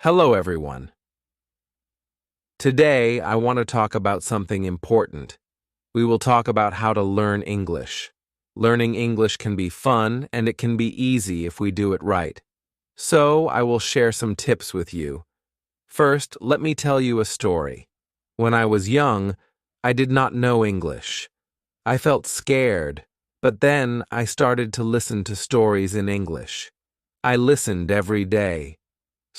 Hello, everyone. Today, I want to talk about something important. We will talk about how to learn English. Learning English can be fun and it can be easy if we do it right. So, I will share some tips with you. First, let me tell you a story. When I was young, I did not know English. I felt scared, but then I started to listen to stories in English. I listened every day.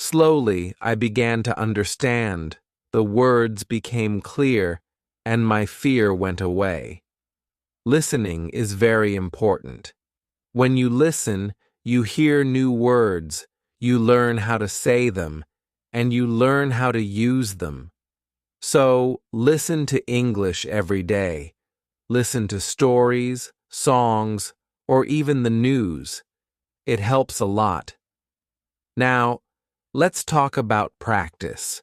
Slowly, I began to understand. The words became clear, and my fear went away. Listening is very important. When you listen, you hear new words, you learn how to say them, and you learn how to use them. So, listen to English every day. Listen to stories, songs, or even the news. It helps a lot. Now, let's talk about practice.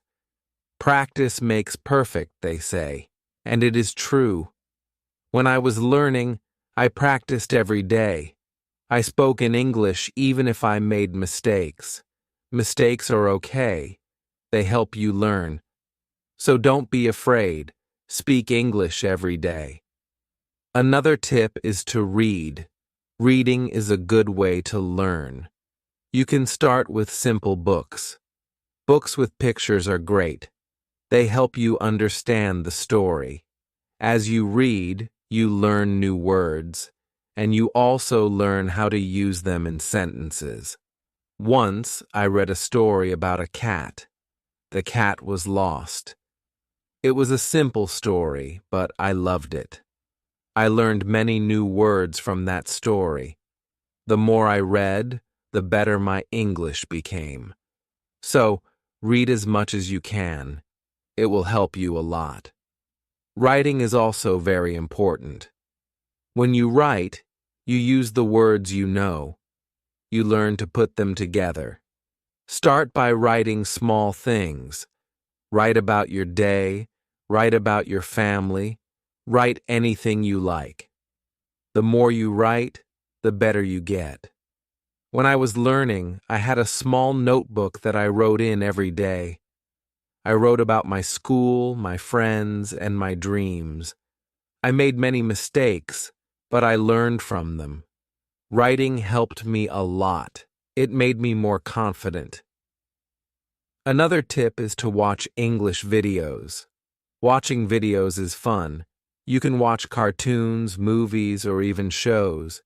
Practice makes perfect, they say, and it is true. When I was learning, I practiced every day. I spoke in English even if I made mistakes. Mistakes are okay. They help you learn. So don't be afraid. Speak English every day. Another tip is to read. Reading is a good way to learn. You can start with simple books. Books with pictures are great. They help you understand the story. As you read, you learn new words, and you also learn how to use them in sentences. Once, I read a story about a cat. The cat was lost. It was a simple story, but I loved it. I learned many new words from that story. The more I read, the better my English became. So, read as much as you can. It will help you a lot. Writing is also very important. When you write, you use the words you know. You learn to put them together. Start by writing small things. Write about your day, write about your family, write anything you like. The more you write, the better you get. When I was learning, I had a small notebook that I wrote in every day. I wrote about my school, my friends, and my dreams. I made many mistakes, but I learned from them. Writing helped me a lot. It made me more confident. Another tip is to watch English videos. Watching videos is fun. You can watch cartoons, movies, or even shows.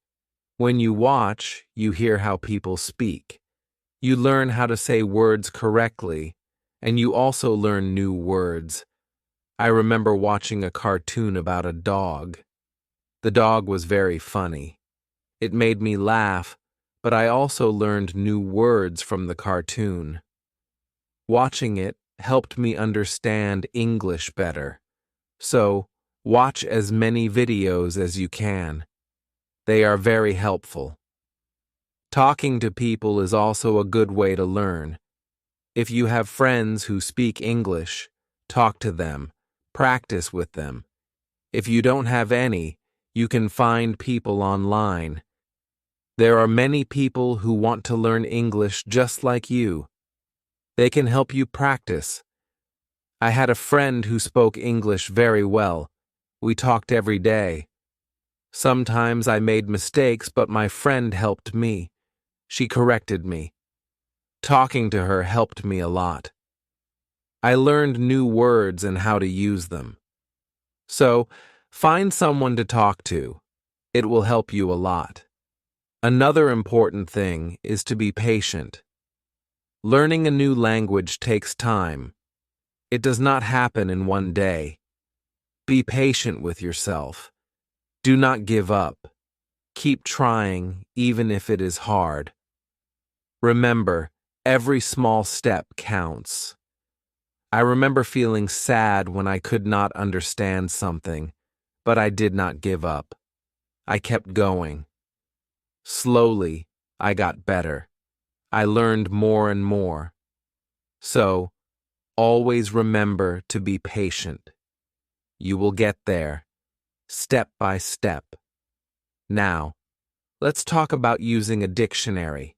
When you watch, you hear how people speak. You learn how to say words correctly, and you also learn new words. I remember watching a cartoon about a dog. The dog was very funny. It made me laugh, but I also learned new words from the cartoon. Watching it helped me understand English better. So, watch as many videos as you can. They are very helpful. Talking to people is also a good way to learn. If you have friends who speak English, talk to them, practice with them. If you don't have any, you can find people online. There are many people who want to learn English just like you. They can help you practice. I had a friend who spoke English very well. We talked every day. Sometimes I made mistakes, but my friend helped me. She corrected me. Talking to her helped me a lot. I learned new words and how to use them. So, find someone to talk to. It will help you a lot. Another important thing is to be patient. Learning a new language takes time. It does not happen in one day. Be patient with yourself. Do not give up. Keep trying, even if it is hard. Remember, every small step counts. I remember feeling sad when I could not understand something, but I did not give up. I kept going. Slowly, I got better. I learned more and more. So, always remember to be patient. You will get there, step by step. Now, let's talk about using a dictionary.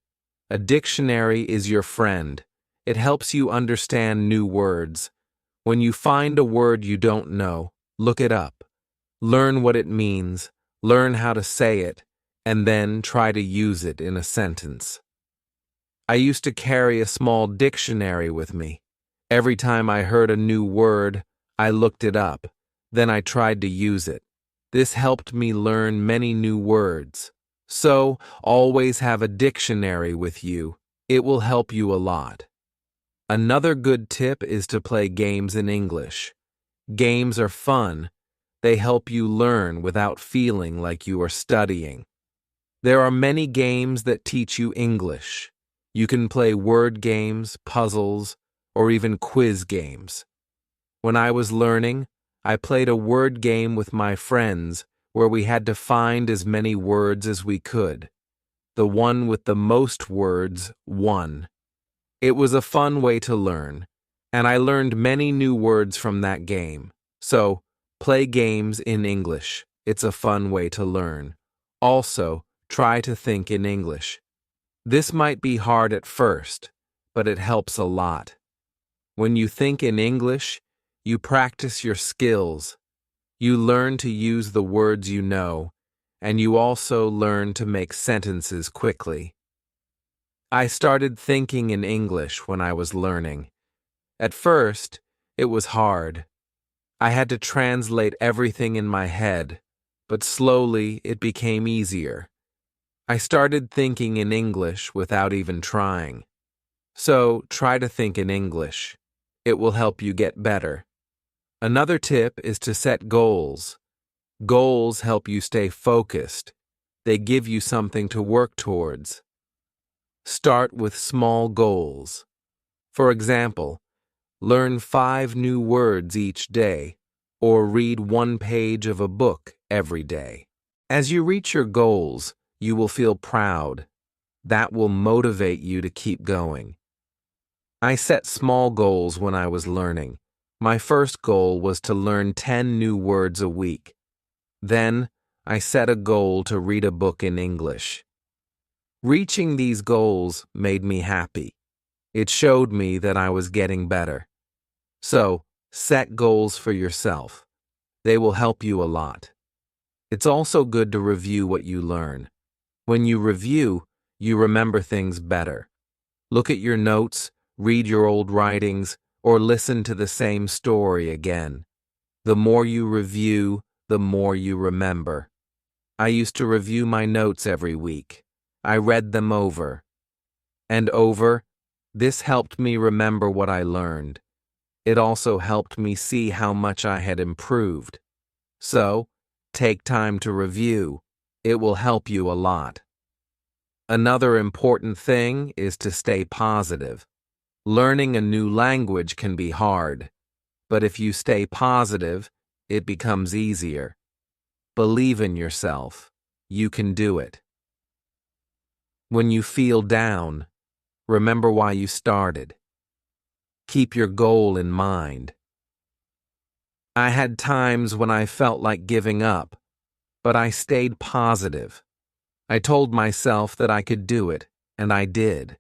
A dictionary is your friend. It helps you understand new words. When you find a word you don't know, look it up. Learn what it means, learn how to say it, and then try to use it in a sentence. I used to carry a small dictionary with me. Every time I heard a new word, I looked it up. Then I tried to use it. This helped me learn many new words. So, always have a dictionary with you. It will help you a lot. Another good tip is to play games in English. Games are fun. They help you learn without feeling like you are studying. There are many games that teach you English. You can play word games, puzzles, or even quiz games. When I was learning, I played a word game with my friends where we had to find as many words as we could. The one with the most words won. It was a fun way to learn, and I learned many new words from that game. So, play games in English. It's a fun way to learn. Also, try to think in English. This might be hard at first, but it helps a lot. When you think in English, you practice your skills. You learn to use the words you know, and you also learn to make sentences quickly. I started thinking in English when I was learning. At first, it was hard. I had to translate everything in my head, but slowly it became easier. I started thinking in English without even trying. So, try to think in English. It will help you get better. Another tip is to set goals. Goals help you stay focused. They give you something to work towards. Start with small goals. For example, learn 5 new words each day, or read 1 page of a book every day. As you reach your goals, you will feel proud. That will motivate you to keep going. I set small goals when I was learning. My first goal was to learn 10 new words a week. Then, I set a goal to read a book in English. Reaching these goals made me happy. It showed me that I was getting better. So, set goals for yourself. They will help you a lot. It's also good to review what you learn. When you review, you remember things better. Look at your notes, read your old writings, or listen to the same story again. The more you review, the more you remember. I used to review my notes every week. I read them over and over. This helped me remember what I learned. It also helped me see how much I had improved. So, take time to review. It will help you a lot. Another important thing is to stay positive. Learning a new language can be hard, but if you stay positive, it becomes easier. Believe in yourself. You can do it. When you feel down, remember why you started. Keep your goal in mind. I had times when I felt like giving up, but I stayed positive. I told myself that I could do it, and I did.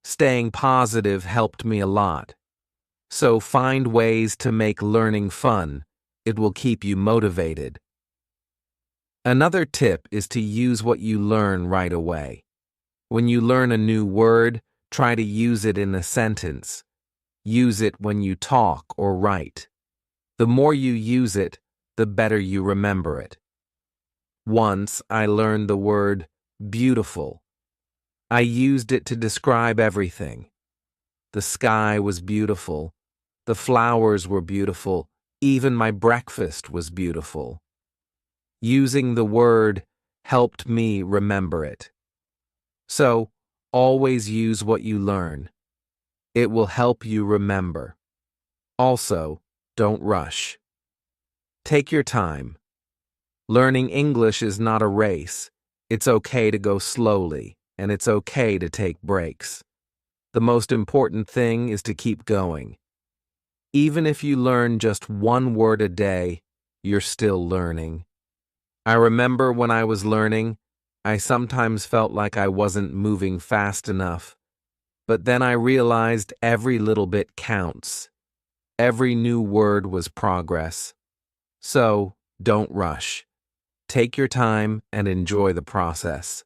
Staying positive helped me a lot. So find ways to make learning fun. It will keep you motivated. Another tip is to use what you learn right away. When you learn a new word, try to use it in a sentence. Use it when you talk or write. The more you use it, the better you remember it. Once I learned the word beautiful. I used it to describe everything. The sky was beautiful. The flowers were beautiful. Even my breakfast was beautiful. Using the word helped me remember it. So, always use what you learn. It will help you remember. Also, don't rush. Take your time. Learning English is not a race. It's okay to go slowly, and it's okay to take breaks. The most important thing is to keep going. Even if you learn just 1 word a day, you're still learning. I remember when I was learning, I sometimes felt like I wasn't moving fast enough. but then I realized every little bit counts. Every new word was progress. So, don't rush. Take your time and enjoy the process.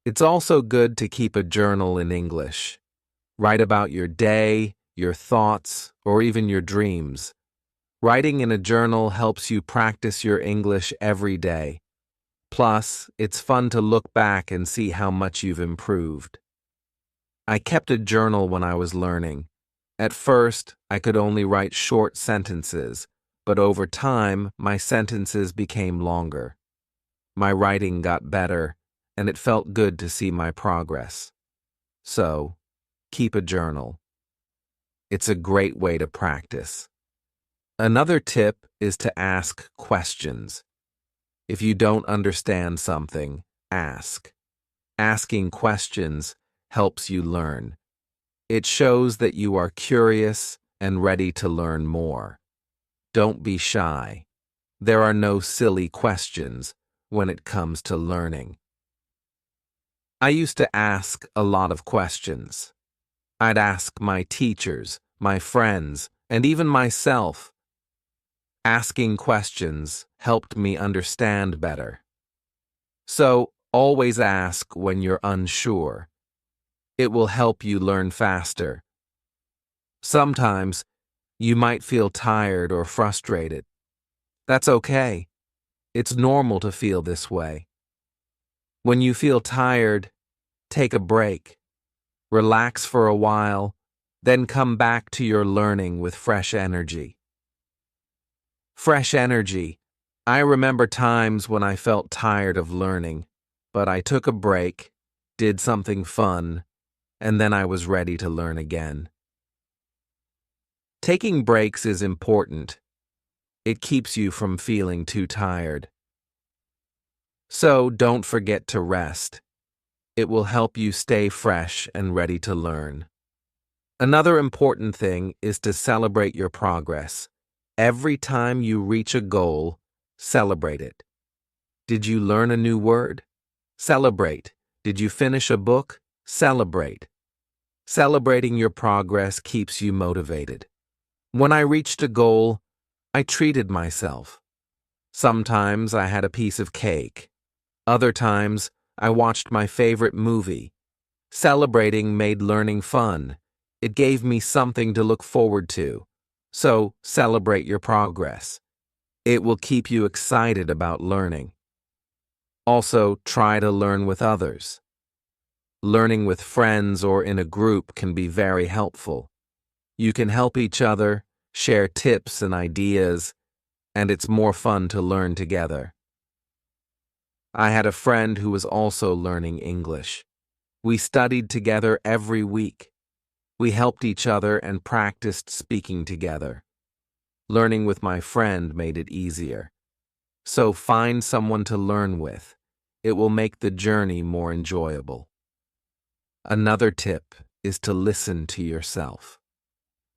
It's also good to keep a journal in English. Write about your day, your thoughts, or even your dreams. Writing in a journal helps you practice your English every day. Plus, it's fun to look back and see how much you've improved. I kept a journal when I was learning. At first, I could only write short sentences, but over time, my sentences became longer. My writing got better, and it felt good to see my progress. So, keep a journal. It's a great way to practice. Another tip is to ask questions. If you don't understand something, ask. Asking questions helps you learn. It shows that you are curious and ready to learn more. Don't be shy. There are no silly questions when it comes to learning. I used to ask a lot of questions. I'd ask my teachers, my friends, and even myself. Asking questions helped me understand better. So, always ask when you're unsure. It will help you learn faster. Sometimes, you might feel tired or frustrated. That's okay. It's normal to feel this way. When you feel tired, take a break. Relax for a while, then come back to your learning with fresh energy. Fresh energy. I remember times when I felt tired of learning, but I took a break, did something fun, and then I was ready to learn again. Taking breaks is important. It keeps you from feeling too tired. So don't forget to rest. It will help you stay fresh and ready to learn. Another important thing is to celebrate your progress. Every time you reach a goal, celebrate it. Did you learn a new word? Celebrate. Did you finish a book? Celebrate. Celebrating your progress keeps you motivated. When I reached a goal, I treated myself. Sometimes I had a piece of cake. Other times, I watched my favorite movie. Celebrating made learning fun. It gave me something to look forward to. So, celebrate your progress. It will keep you excited about learning. Also, try to learn with others. Learning with friends or in a group can be very helpful. You can help each other, share tips and ideas, and it's more fun to learn together. I had a friend who was also learning English. We studied together every week. We helped each other and practiced speaking together. Learning with my friend made it easier. So find someone to learn with. It will make the journey more enjoyable. Another tip is to listen to yourself.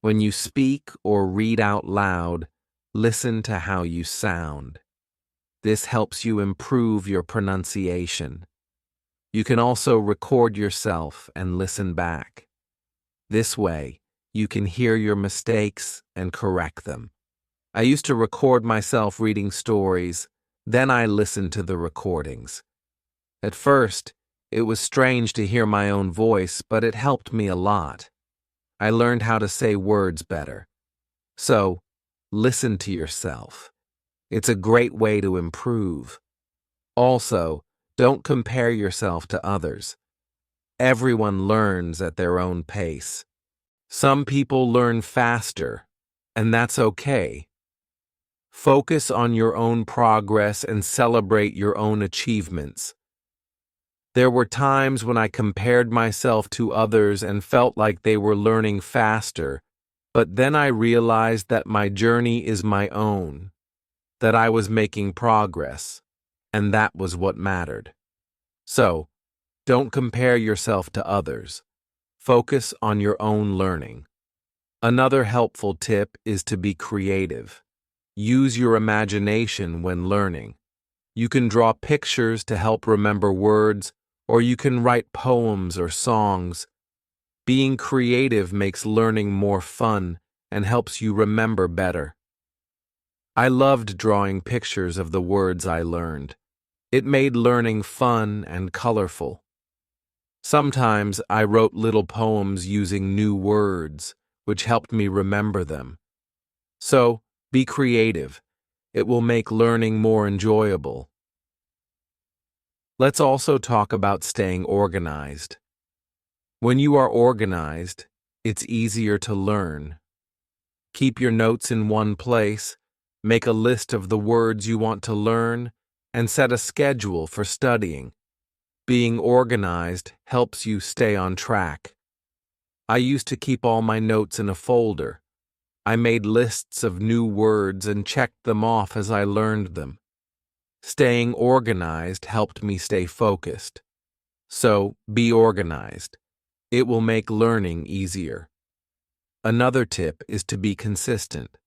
When you speak or read out loud, listen to how you sound. This helps you improve your pronunciation. You can also record yourself and listen back. This way, you can hear your mistakes and correct them. I used to record myself reading stories, then I listened to the recordings. At first, it was strange to hear my own voice, but it helped me a lot. I learned how to say words better. So, listen to yourself. It's a great way to improve. Also, don't compare yourself to others. Everyone learns at their own pace. Some people learn faster, and that's okay. Focus on your own progress and celebrate your own achievements. There were times when I compared myself to others and felt like they were learning faster, but then I realized that my journey is my own, that I was making progress, and that was what mattered. So, don't compare yourself to others. Focus on your own learning. Another helpful tip is to be creative. Use your imagination when learning. You can draw pictures to help remember words, or you can write poems or songs. Being creative makes learning more fun and helps you remember better. I loved drawing pictures of the words I learned. It made learning fun and colorful. Sometimes I wrote little poems using new words, which helped me remember them. So, be creative. It will make learning more enjoyable. Let's also talk about staying organized. When you are organized, it's easier to learn. Keep your notes in one place, make a list of the words you want to learn, and set a schedule for studying. Being organized helps you stay on track. I used to keep all my notes in a folder. I made lists of new words and checked them off as I learned them. Staying organized helped me stay focused. So, be organized. It will make learning easier. Another tip is to be consistent.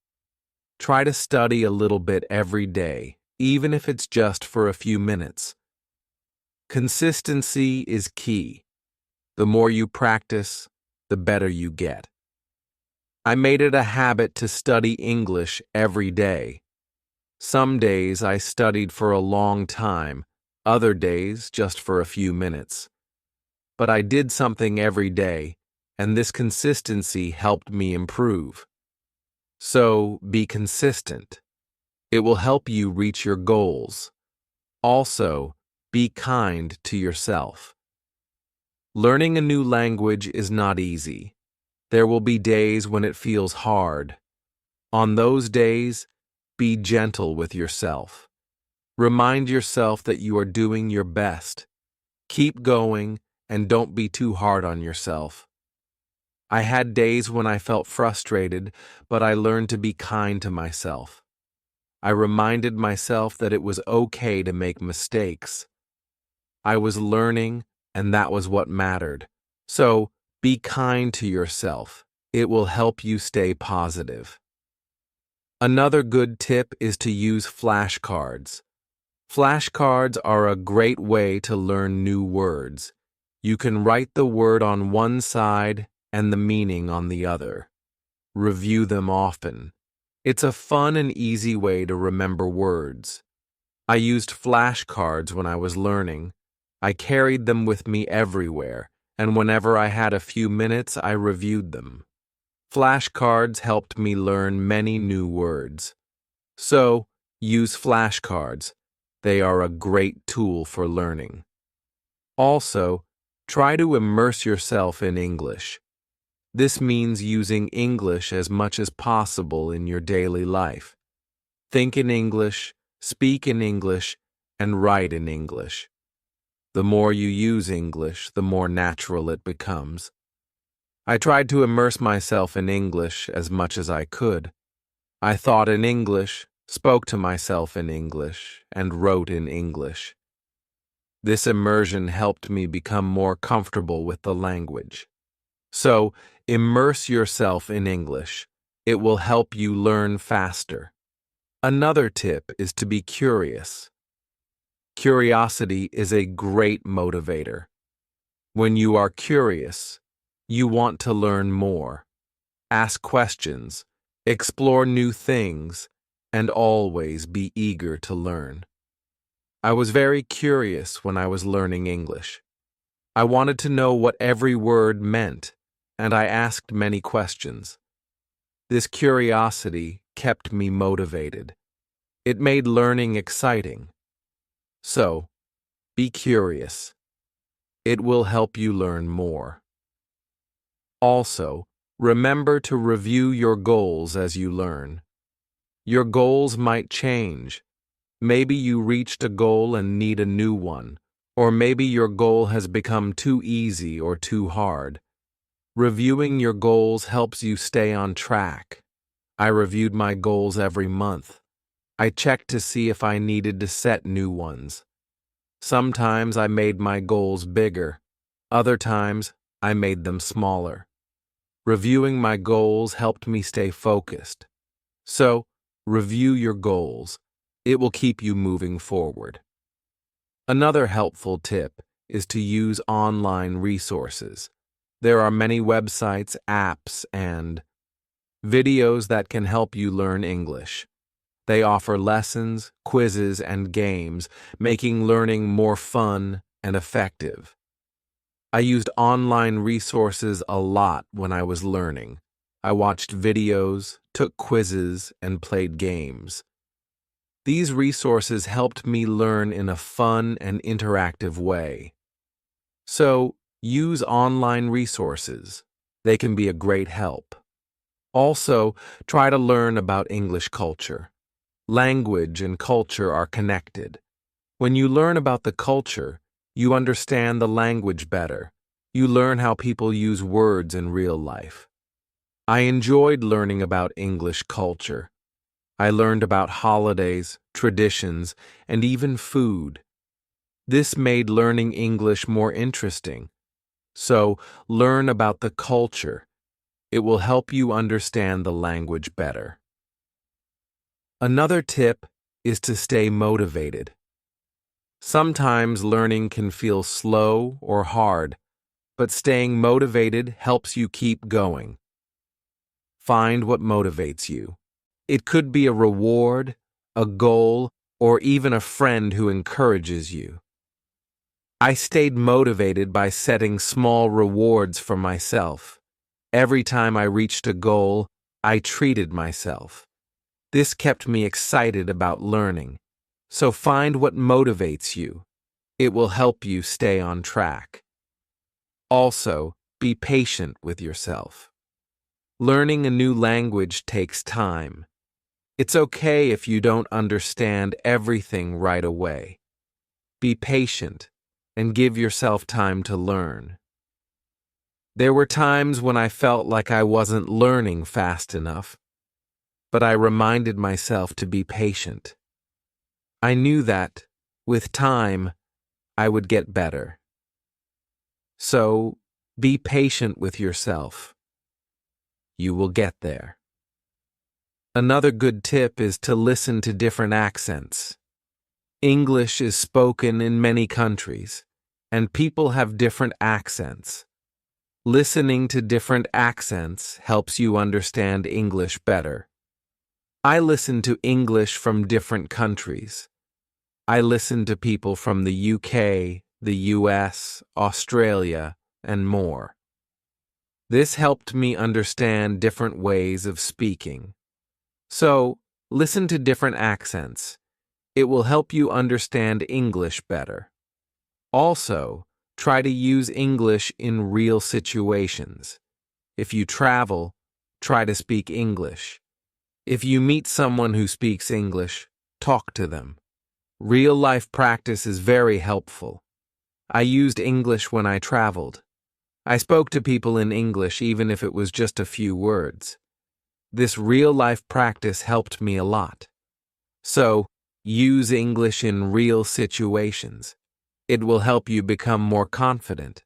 Try to study a little bit every day, even if it's just for a few minutes. Consistency is key. The more you practice, the better you get. I made it a habit to study English every day. Some days I studied for a long time, other days just for a few minutes. But I did something every day, and this consistency helped me improve. So, be consistent. It will help you reach your goals. Also, be kind to yourself. Learning a new language is not easy. There will be days when it feels hard. On those days, be gentle with yourself. Remind yourself that you are doing your best. Keep going and don't be too hard on yourself. I had days when I felt frustrated, but I learned to be kind to myself. I reminded myself that it was okay to make mistakes. I was learning, and that was what mattered. So, be kind to yourself. It will help you stay positive. Another good tip is to use flashcards. Flashcards are a great way to learn new words. You can write the word on one side and the meaning on the other. Review them often. It's a fun and easy way to remember words. I used flashcards when I was learning. I carried them with me everywhere, and whenever I had a few minutes, I reviewed them. Flashcards helped me learn many new words. So, use flashcards. They are a great tool for learning. Also, try to immerse yourself in English. This means using English as much as possible in your daily life. Think in English, speak in English, and write in English. The more you use English, the more natural it becomes. I tried to immerse myself in English as much as I could. I thought in English, spoke to myself in English, and wrote in English. This immersion helped me become more comfortable with the language. So, immerse yourself in English. It will help you learn faster. Another tip is to be curious. Curiosity is a great motivator. When you are curious, you want to learn more. Ask questions, explore new things, and always be eager to learn. I was very curious when I was learning English. I wanted to know what every word meant, and I asked many questions. This curiosity kept me motivated. It made learning exciting. So, be curious. It will help you learn more. Also, remember to review your goals as you learn. Your goals might change. Maybe you reached a goal and need a new one, or maybe your goal has become too easy or too hard. Reviewing your goals helps you stay on track. I reviewed my goals every month. I checked to see if I needed to set new ones. Sometimes I made my goals bigger. Other times, I made them smaller. Reviewing my goals helped me stay focused. So, review your goals. It will keep you moving forward. Another helpful tip is to use online resources. There are many websites, apps, and videos that can help you learn English. They offer lessons, quizzes, and games, making learning more fun and effective. I used online resources a lot when I was learning. I watched videos, took quizzes, and played games. These resources helped me learn in a fun and interactive way. So, use online resources. They can be a great help. Also, try to learn about English culture. Language and culture are connected. When you learn about the culture, you understand the language better. You learn how people use words in real life. I enjoyed learning about English culture. I learned about holidays, traditions, and even food. This made learning English more interesting. So, learn about the culture. It will help you understand the language better. Another tip is to stay motivated. Sometimes learning can feel slow or hard, but staying motivated helps you keep going. Find what motivates you. It could be a reward, a goal, or even a friend who encourages you. I stayed motivated by setting small rewards for myself. Every time I reached a goal, I treated myself. This kept me excited about learning. So find what motivates you. It will help you stay on track. Also, be patient with yourself. Learning a new language takes time. It's okay if you don't understand everything right away. Be patient and give yourself time to learn. There were times when I felt like I wasn't learning fast enough, but I reminded myself to be patient. I knew that, with time, I would get better. So, be patient with yourself. You will get there. Another good tip is to listen to different accents. English is spoken in many countries, and people have different accents. Listening to different accents helps you understand English better. I listen to English from different countries. I listen to people from the UK, the US, Australia, and more. This helped me understand different ways of speaking. So, listen to different accents. It will help you understand English better. Also, try to use English in real situations. If you travel, try to speak English. If you meet someone who speaks English, talk to them. Real-life practice is very helpful. I used English when I traveled. I spoke to people in English even if it was just a few words. This real-life practice helped me a lot. So, use English in real situations. It will help you become more confident.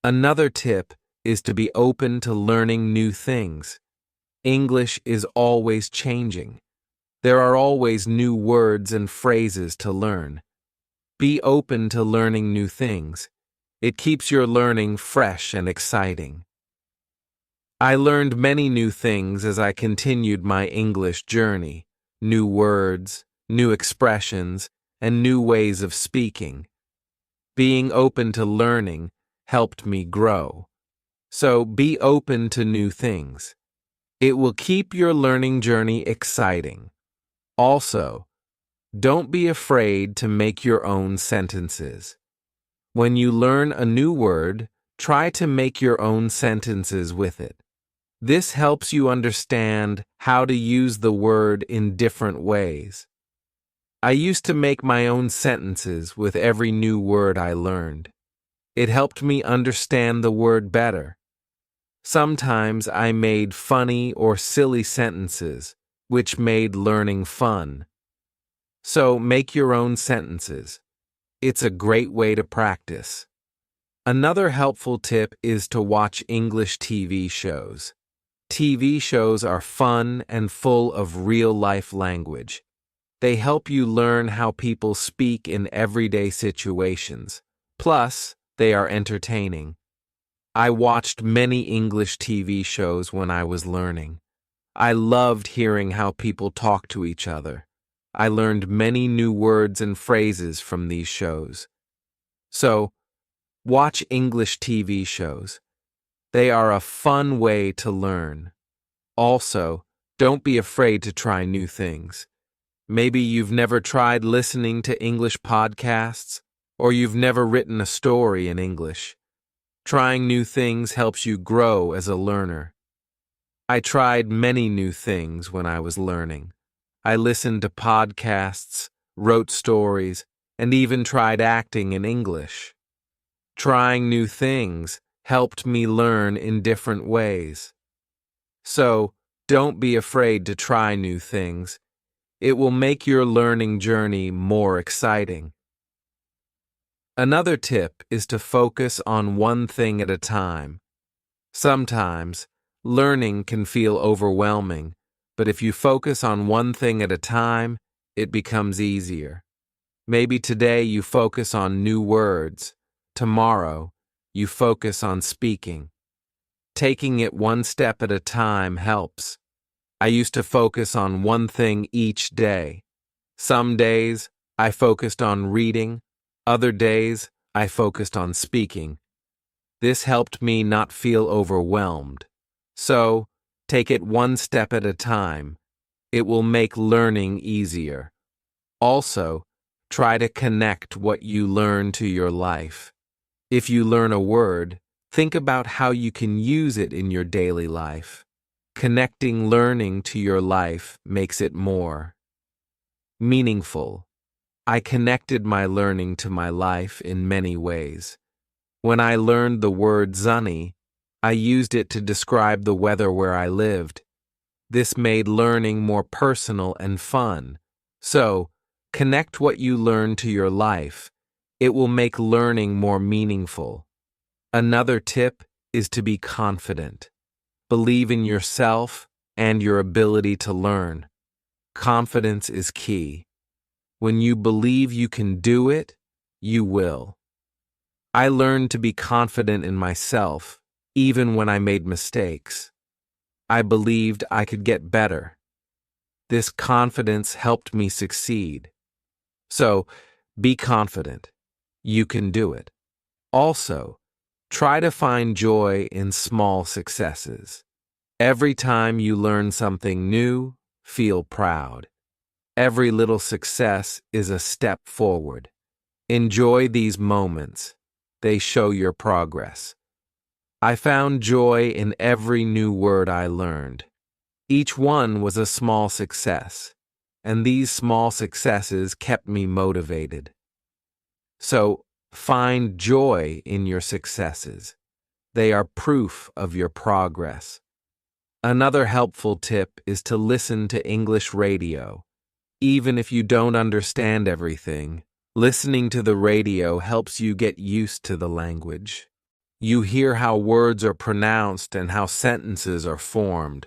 Another tip is to be open to learning new things. English is always changing. There are always new words and phrases to learn. Be open to learning new things. It keeps your learning fresh and exciting. I learned many new things as I continued my English journey. New words, new expressions, and new ways of speaking. Being open to learning helped me grow. So be open to new things. It will keep your learning journey exciting. Also, don't be afraid to make your own sentences. When you learn a new word, try to make your own sentences with it. This helps you understand how to use the word in different ways. I used to make my own sentences with every new word I learned. It helped me understand the word better. Sometimes I made funny or silly sentences, which made learning fun. So make your own sentences. It's a great way to practice. Another helpful tip is to watch English TV shows. TV shows are fun and full of real-life language. They help you learn how people speak in everyday situations. Plus, they are entertaining. I watched many English TV shows when I was learning. I loved hearing how people talk to each other. I learned many new words and phrases from these shows. So, watch English TV shows. They are a fun way to learn. Also, don't be afraid to try new things. Maybe you've never tried listening to English podcasts, or you've never written a story in English. Trying new things helps you grow as a learner. I tried many new things when I was learning. I listened to podcasts, wrote stories, and even tried acting in English. Trying new things helped me learn in different ways. So, don't be afraid to try new things. It will make your learning journey more exciting. Another tip is to focus on one thing at a time. Sometimes, learning can feel overwhelming, but if you focus on one thing at a time, it becomes easier. Maybe today you focus on new words. Tomorrow, you focus on speaking. Taking it one step at a time helps. I used to focus on one thing each day. Some days, I focused on reading. Other days, I focused on speaking. This helped me not feel overwhelmed. So, take it one step at a time. It will make learning easier. Also, try to connect what you learn to your life. If you learn a word, think about how you can use it in your daily life. Connecting learning to your life makes it more meaningful. I connected my learning to my life in many ways. When I learned the word sunny, I used it to describe the weather where I lived. This made learning more personal and fun. So, connect what you learn to your life. It will make learning more meaningful. Another tip is to be confident. Believe in yourself and your ability to learn. Confidence is key. When you believe you can do it, you will. I learned to be confident in myself, even when I made mistakes. I believed I could get better. This confidence helped me succeed. So, be confident. You can do it. Also, try to find joy in small successes. Every time you learn something new, feel proud. Every little success is a step forward. Enjoy these moments. They show your progress. I found joy in every new word I learned. Each one was a small success, and these small successes kept me motivated. So, find joy in your successes. They are proof of your progress. Another helpful tip is to listen to English radio. Even if you don't understand everything, listening to the radio helps you get used to the language. You hear how words are pronounced and how sentences are formed.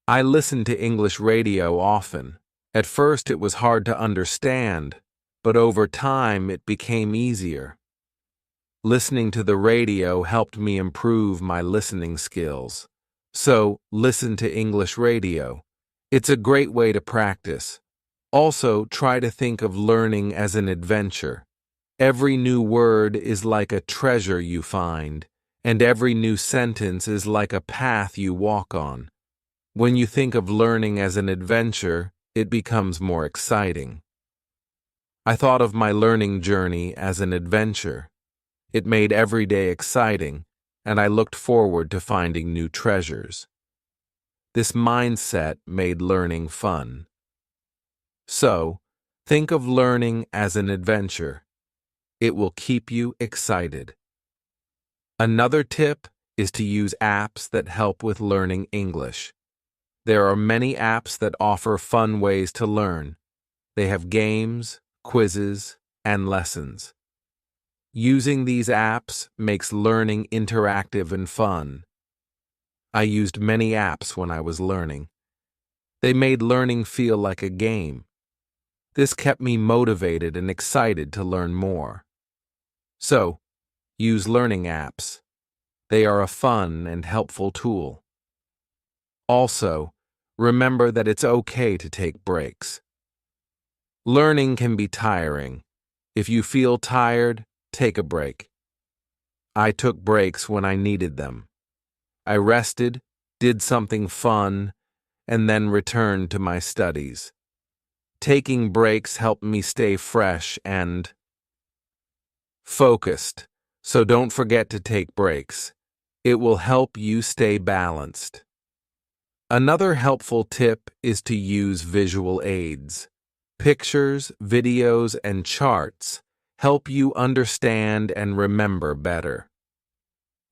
I listen to English radio often. At first it was hard to understand, but over time it became easier. Listening to the radio helped me improve my listening skills. So, listen to English radio. It's a great way to practice. Also, try to think of learning as an adventure. Every new word is like a treasure you find, and every new sentence is like a path you walk on. When you think of learning as an adventure, it becomes more exciting. I thought of my learning journey as an adventure. It made every day exciting, and I looked forward to finding new treasures. This mindset made learning fun. So, think of learning as an adventure. It will keep you excited. Another tip is to use apps that help with learning English. There are many apps that offer fun ways to learn. They have games, quizzes, and lessons. Using these apps makes learning interactive and fun. I used many apps when I was learning. They made learning feel like a game. This kept me motivated and excited to learn more. So, use learning apps. They are a fun and helpful tool. Also, remember that it's okay to take breaks. Learning can be tiring. If you feel tired, take a break. I took breaks when I needed them. I rested, did something fun, and then returned to my studies. Taking breaks helped me stay fresh and focused, so don't forget to take breaks. It will help you stay balanced. Another helpful tip is to use visual aids. Pictures, videos, and charts help you understand and remember better.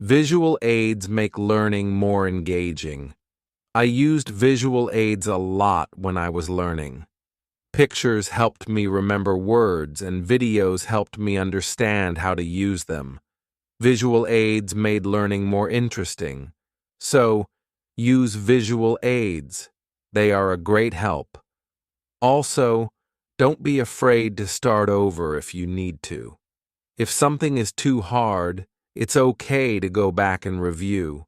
Visual aids make learning more engaging. I used visual aids a lot when I was learning. Pictures helped me remember words, and videos helped me understand how to use them. Visual aids made learning more interesting. So, use visual aids. They are a great help. Also, don't be afraid to start over if you need to. If something is too hard, it's okay to go back and review.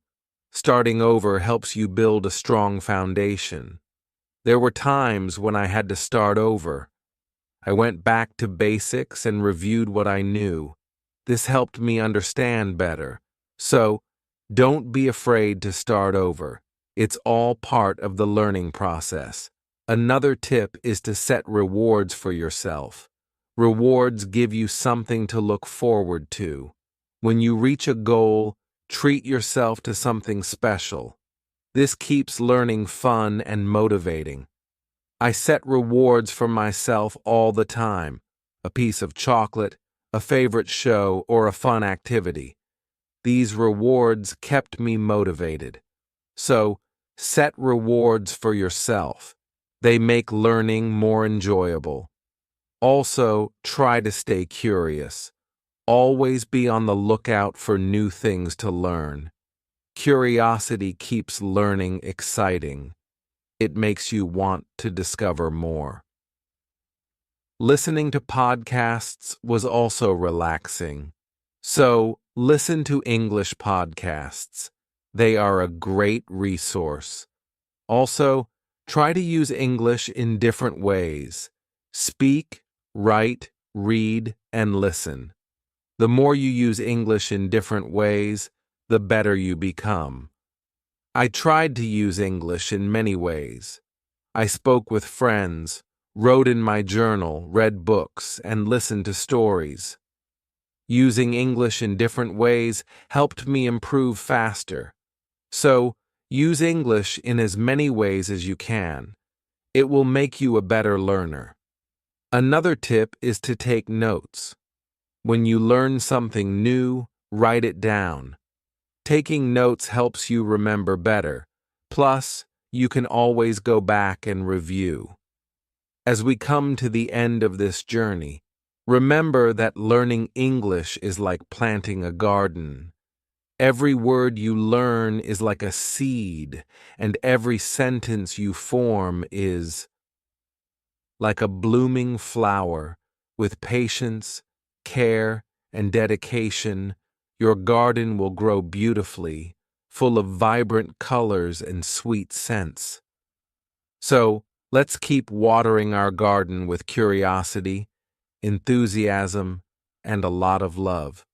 Starting over helps you build a strong foundation. There were times when I had to start over. I went back to basics and reviewed what I knew. This helped me understand better. So, don't be afraid to start over. It's all part of the learning process. Another tip is to set rewards for yourself. Rewards give you something to look forward to. When you reach a goal, treat yourself to something special. This keeps learning fun and motivating. I set rewards for myself all the time. A piece of chocolate, a favorite show, or a fun activity. These rewards kept me motivated. So, set rewards for yourself. They make learning more enjoyable. Also, try to stay curious. Always be on the lookout for new things to learn. Curiosity keeps learning exciting. It makes you want to discover more. Listening to podcasts was also relaxing. So, listen to English podcasts. They are a great resource. Also, try to use English in different ways. Speak, write, read, and listen. The more you use English in different ways, the better you become. I tried to use English in many ways. I spoke with friends, wrote in my journal, read books, and listened to stories. Using English in different ways helped me improve faster. So, use English in as many ways as you can. It will make you a better learner. Another tip is to take notes. When you learn something new, write it down. Taking notes helps you remember better. Plus, you can always go back and review. As we come to the end of this journey, remember that learning English is like planting a garden. Every word you learn is like a seed, and every sentence you form is like a blooming flower. With patience, care, and dedication, your garden will grow beautifully, full of vibrant colors and sweet scents. So, let's keep watering our garden with curiosity, enthusiasm, and a lot of love.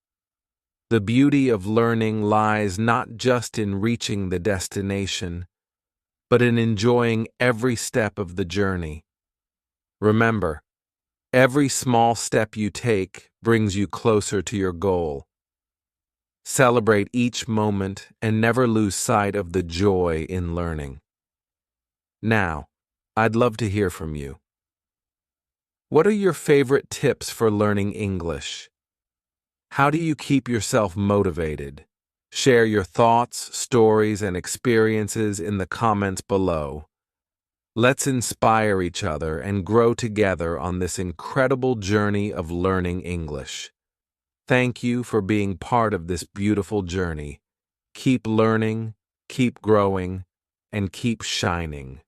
The beauty of learning lies not just in reaching the destination, but in enjoying every step of the journey. Remember, every small step you take brings you closer to your goal. Celebrate each moment and never lose sight of the joy in learning. Now, I'd love to hear from you. What are your favorite tips for learning English? How do you keep yourself motivated? Share your thoughts, stories, and experiences in the comments below. Let's inspire each other and grow together on this incredible journey of learning English. Thank you for being part of this beautiful journey. Keep learning, keep growing, and keep shining.